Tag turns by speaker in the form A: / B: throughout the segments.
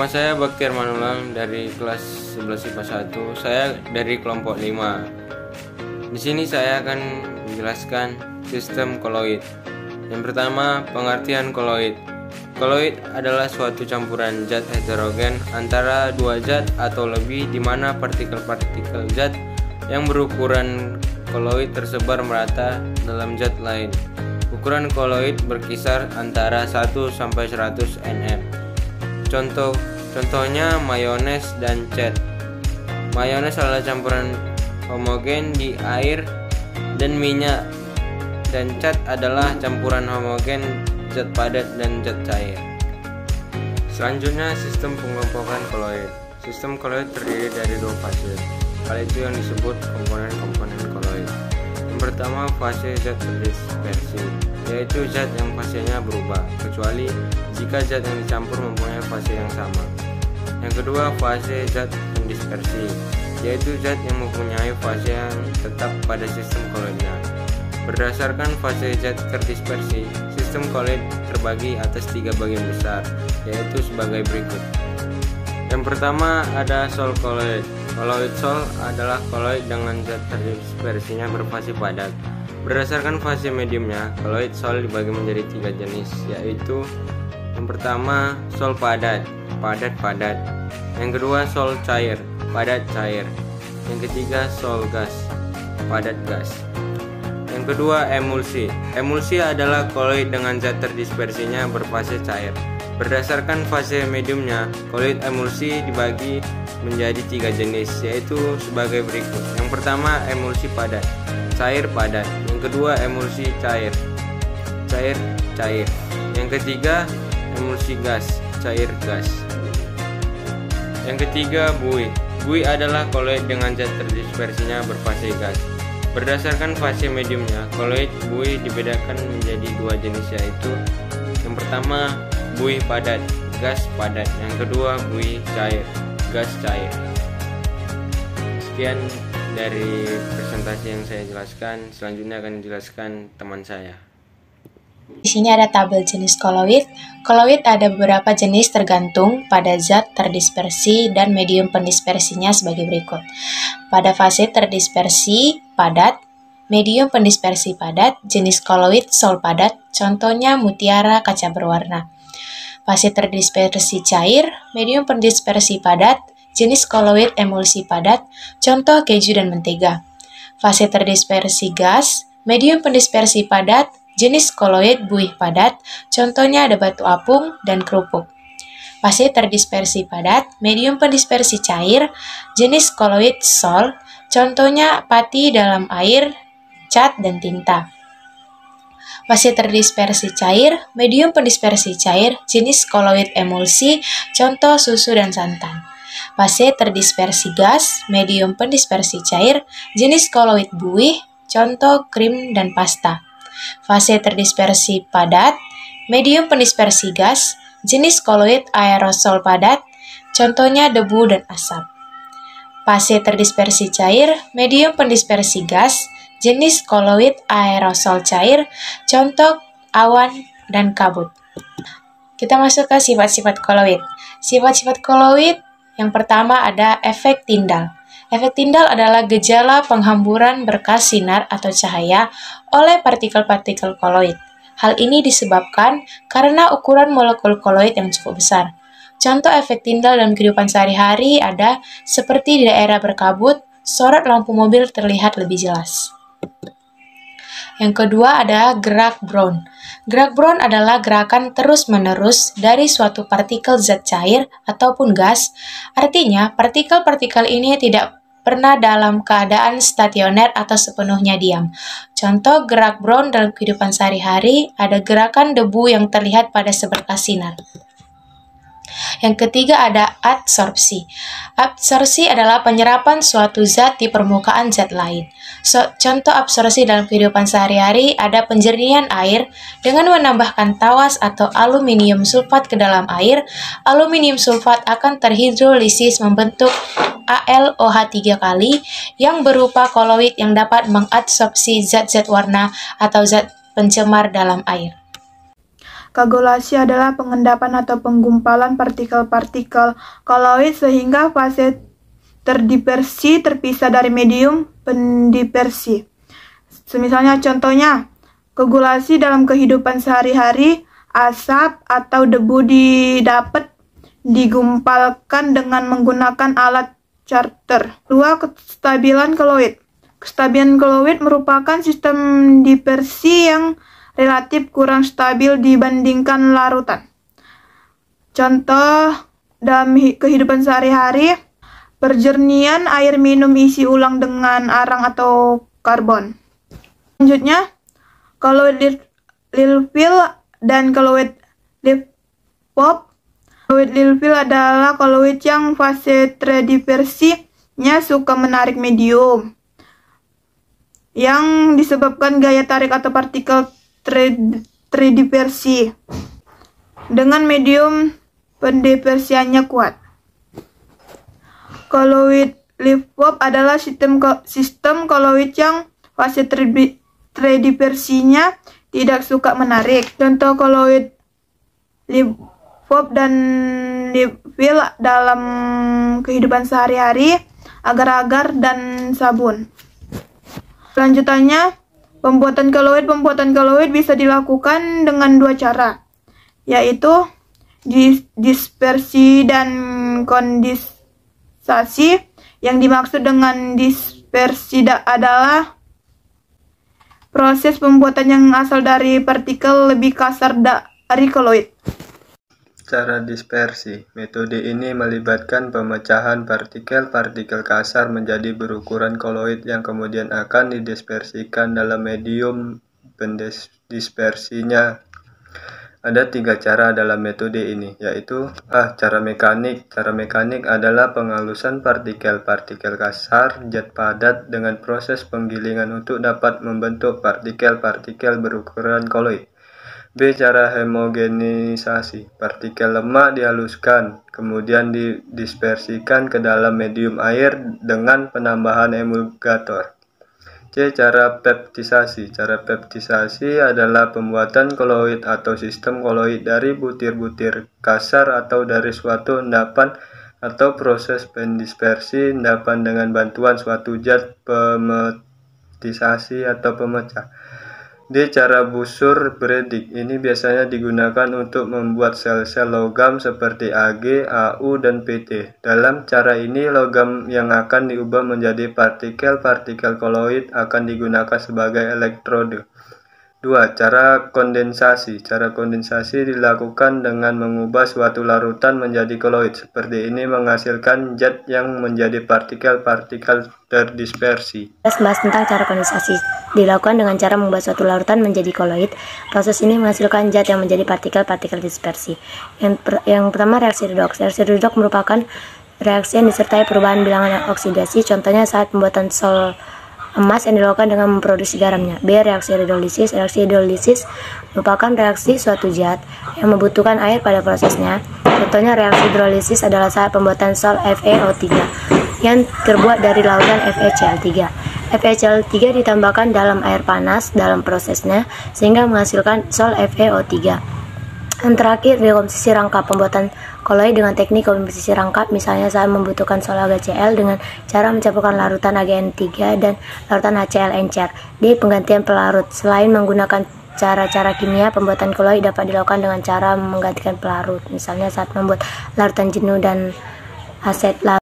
A: Nama saya Baktiar Manulang dari kelas 11 IPA 1. Saya dari kelompok 5. Di sini saya akan menjelaskan sistem koloid. Yang pertama, pengertian koloid. Koloid adalah suatu campuran zat heterogen antara dua zat atau lebih, di mana partikel-partikel zat yang berukuran koloid tersebar merata dalam zat lain. Ukuran koloid berkisar antara 1 sampai 100 nm. Contohnya mayones dan cat. Mayones adalah campuran homogen di air dan minyak, dan cat adalah campuran homogen zat padat dan zat cair. Selanjutnya, sistem pengelompokan koloid. Sistem koloid terdiri dari dua fase. Hal itu yang disebut komponen-komponen koloid. Yang pertama, fase zat terdispersi, yaitu zat yang fasenya berubah, kecuali jika zat yang dicampur mempunyai fase yang sama. Yang kedua, fase zat pendispersi, yaitu zat yang mempunyai fase yang tetap pada sistem koloidnya. Berdasarkan fase zat terdispersi, sistem koloid terbagi atas 3 bagian besar, yaitu sebagai berikut. Yang pertama ada sol koloid. Koloid sol adalah koloid dengan zat terdispersinya berfase padat. Berdasarkan fase mediumnya, koloid sol dibagi menjadi 3 jenis, yaitu yang pertama sol padat, padat-padat. Yang kedua sol cair, padat-cair. Yang ketiga sol gas, padat-gas. Yang kedua emulsi. Emulsi adalah koloid dengan zat terdispersinya berfase cair. Berdasarkan fase mediumnya, koloid emulsi dibagi menjadi 3 jenis, yaitu sebagai berikut. Yang pertama emulsi padat, cair padat. Yang kedua emulsi cair, cair cair. Yang ketiga emulsi gas, cair gas. Yang ketiga buih. Buih adalah koloid dengan zat terdispersinya berfase gas. Berdasarkan fase mediumnya, koloid buih dibedakan menjadi 2 jenis, yaitu yang pertama buih padat, gas padat. Yang kedua buih cair, gas cair. Sekian dari presentasi yang saya jelaskan. Selanjutnya akan dijelaskan teman saya.
B: Di sini ada tabel jenis koloid. Koloid ada beberapa jenis tergantung pada zat terdispersi dan medium pendispersinya sebagai berikut. Pada fase terdispersi padat, medium pendispersi padat, jenis koloid sol padat, contohnya mutiara kaca berwarna. Fase terdispersi cair, medium pendispersi padat, jenis koloid emulsi padat, contoh keju dan mentega. Fase terdispersi gas, medium pendispersi padat, jenis koloid buih padat, contohnya ada batu apung dan kerupuk. Fase terdispersi padat, medium pendispersi cair, jenis koloid sol, contohnya pati dalam air, cat dan tinta. Fase terdispersi cair, medium pendispersi cair, jenis koloid emulsi, contoh susu dan santan. Fase terdispersi gas, medium pendispersi cair, jenis koloid buih, contoh krim dan pasta. Fase terdispersi padat, medium pendispersi gas, jenis koloid aerosol padat, contohnya debu dan asap. Fase terdispersi cair, medium pendispersi gas, jenis koloid aerosol cair, contoh awan dan kabut. Kita masuk ke sifat-sifat koloid. Sifat-sifat koloid yang pertama ada efek Tyndall. Efek Tyndall adalah gejala penghamburan berkas sinar atau cahaya oleh partikel-partikel koloid. Hal ini disebabkan karena ukuran molekul koloid yang cukup besar. Contoh efek Tyndall dalam kehidupan sehari-hari ada seperti di daerah berkabut, sorot lampu mobil terlihat lebih jelas. Yang kedua ada gerak Brown. Gerak Brown adalah gerakan terus-menerus dari suatu partikel zat cair ataupun gas. Artinya, partikel-partikel ini tidak pernah dalam keadaan stasioner atau sepenuhnya diam. Contoh gerak Brown dalam kehidupan sehari-hari ada gerakan debu yang terlihat pada seberkas sinar. Yang ketiga ada adsorpsi. Absorpsi adalah penyerapan suatu zat di permukaan zat lain. Contoh absorpsi dalam kehidupan sehari-hari ada penjernihan air dengan menambahkan tawas atau aluminium sulfat ke dalam air. Aluminium sulfat akan terhidrolisis membentuk AlOH3 kali yang berupa koloid yang dapat mengadsorpsi zat-zat warna atau zat pencemar dalam air.
C: Koagulasi adalah pengendapan atau penggumpalan partikel-partikel koloid sehingga fase terdispersi terpisah dari medium pendispersi. Misalnya contohnya, koagulasi dalam kehidupan sehari-hari, asap atau debu didapat digumpalkan dengan menggunakan alat charter. 2. Kestabilan koloid. Kestabilan koloid merupakan sistem dispersi yang relatif kurang stabil dibandingkan larutan. Contoh dalam kehidupan sehari-hari, perjernihan air minum isi ulang dengan arang atau karbon. Selanjutnya, koloid Lilfil dan koloid Lipop. Koloid Lilfil adalah koloid yang fase terdispersinya suka menarik medium, yang disebabkan gaya tarik atau partikel terdispersi dengan medium pendispersiannya kuat. Koloid Lipop adalah sistem koloid yang fase terdispersinya tidak suka menarik. Contoh koloid Lipop dan Lipfil dalam kehidupan sehari-hari, agar-agar dan sabun. Selanjutnya, pembuatan koloid bisa dilakukan dengan 2 cara, yaitu dispersi dan kondensasi. Yang dimaksud dengan dispersi adalah proses pembuatan yang asal dari partikel lebih kasar dari koloid.
D: Cara dispersi. Metode ini melibatkan pemecahan partikel-partikel kasar menjadi berukuran koloid yang kemudian akan didispersikan dalam medium pendispersinya. Ada 3 cara dalam metode ini, yaitu cara mekanik. Cara mekanik adalah penghalusan partikel-partikel kasar zat padat dengan proses penggilingan untuk dapat membentuk partikel-partikel berukuran koloid. B. Cara homogenisasi. Partikel lemak dihaluskan, kemudian didispersikan ke dalam medium air dengan penambahan emulgator. C. Cara peptisasi. Cara peptisasi adalah pembuatan koloid atau sistem koloid dari butir-butir kasar atau dari suatu endapan atau proses pendispersi endapan dengan bantuan suatu zat peptisasi atau pemecah. D. Cara busur Bredig. Ini biasanya digunakan untuk membuat sel-sel logam seperti Ag, Au, dan Pt. Dalam cara ini, logam yang akan diubah menjadi partikel-partikel koloid akan digunakan sebagai elektrode. 2. Cara kondensasi. Cara kondensasi dilakukan dengan mengubah suatu larutan menjadi koloid. Seperti ini menghasilkan zat yang menjadi partikel-partikel terdispersi.
E: Bahas tentang cara kondensasi. Dilakukan dengan cara mengubah suatu larutan menjadi koloid. Proses ini menghasilkan zat yang menjadi partikel-partikel dispersi. Yang pertama, reaksi redoks. Reaksi redoks merupakan reaksi yang disertai perubahan bilangan oksidasi. Contohnya saat pembuatan sol emas yang dilakukan dengan memproduksi garamnya. B. Reaksi hidrolisis. Reaksi hidrolisis merupakan reaksi suatu zat yang membutuhkan air pada prosesnya. Contohnya reaksi hidrolisis adalah saat pembuatan sol FeO3 yang terbuat dari lautan FeCl3. FeCl3 ditambahkan dalam air panas dalam prosesnya sehingga menghasilkan sol FeO3. Yang terakhir, dekomposisi rangkap. Pembuatan koloid dengan teknik komposisi rangkap, misalnya saat membutuhkan sol HCl dengan cara mencampurkan larutan AgN3 dan larutan HCl encer. D. Penggantian pelarut. Selain menggunakan cara-cara kimia, pembuatan koloid dapat dilakukan dengan cara menggantikan pelarut, misalnya saat membuat larutan jenuh dan aset larut.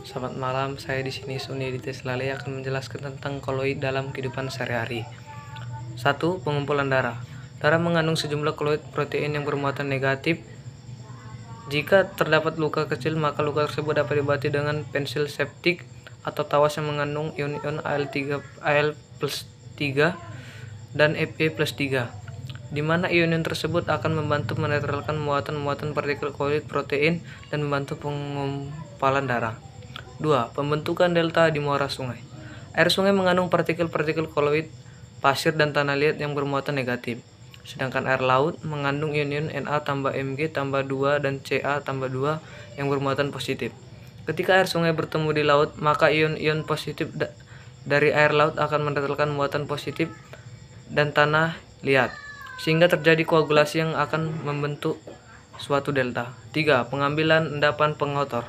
F: Selamat malam, saya di sini Suni Dites Lale akan menjelaskan tentang koloid dalam kehidupan sehari-hari. 1. Pengumpulan darah. Darah mengandung sejumlah koloid protein yang bermuatan negatif. Jika terdapat luka kecil, maka luka tersebut dapat diobati dengan pensil septik atau tawas yang mengandung ion-ion Al+3 dan Fe+3, di mana ion-ion tersebut akan membantu menetralkan muatan-muatan partikel koloid protein dan membantu pengumpalan darah. 2. Pembentukan delta di muara sungai. Air sungai mengandung partikel-partikel koloid, pasir, dan tanah liat yang bermuatan negatif. Sedangkan air laut mengandung ion-ion Na+Mg+2 dan Ca+2 yang bermuatan positif. Ketika air sungai bertemu di laut, maka ion-ion positif dari air laut akan menetralkan muatan positif dan tanah liat. sehingga terjadi koagulasi yang akan membentuk suatu delta. 3. Pengambilan endapan pengotor.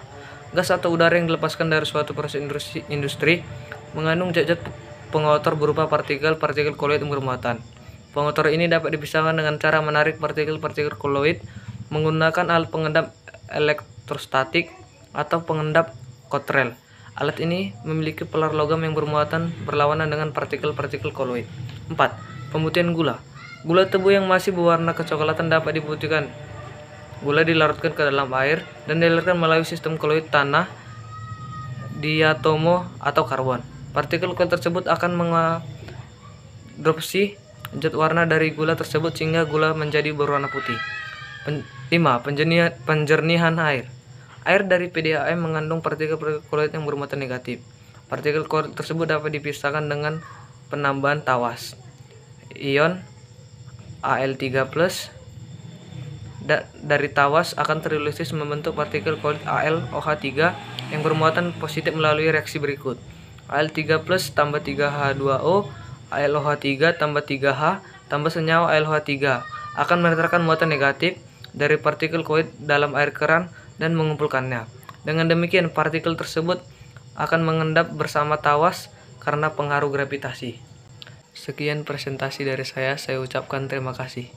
F: Gas atau udara yang dilepaskan dari suatu proses industri mengandung zat-zat pengotor berupa partikel-partikel koloid bermuatan. Pengotor ini dapat dipisahkan dengan cara menarik partikel-partikel koloid menggunakan alat pengendap elektrostatik atau pengendap Cottrell. Alat ini memiliki pelar logam yang bermuatan berlawanan dengan partikel-partikel koloid. 4. Pemutihan gula. Gula tebu yang masih berwarna kecoklatan dapat diputihkan. Gula dilarutkan ke dalam air dan dialirkan melalui sistem koloid tanah, diatomo, atau karbon. Partikel koloid tersebut akan mengadopsi zat warna dari gula tersebut sehingga gula menjadi berwarna putih. 5. Penjernihan air. Air dari PDAM mengandung partikel-partikel koloid yang bermuatan negatif. Partikel koloid tersebut dapat dipisahkan dengan penambahan tawas. Ion Al3+ dari tawas akan terhidrolisis membentuk partikel koloid AlOH3 yang bermuatan positif melalui reaksi berikut. Al3+ tambah 3H2O, AlOH3 tambah 3H tambah senyawa AlOH3 akan menetralkan muatan negatif dari partikel koloid dalam air keran dan mengumpulkannya. Dengan demikian, partikel tersebut akan mengendap bersama tawas karena pengaruh gravitasi. Sekian presentasi dari saya ucapkan terima kasih.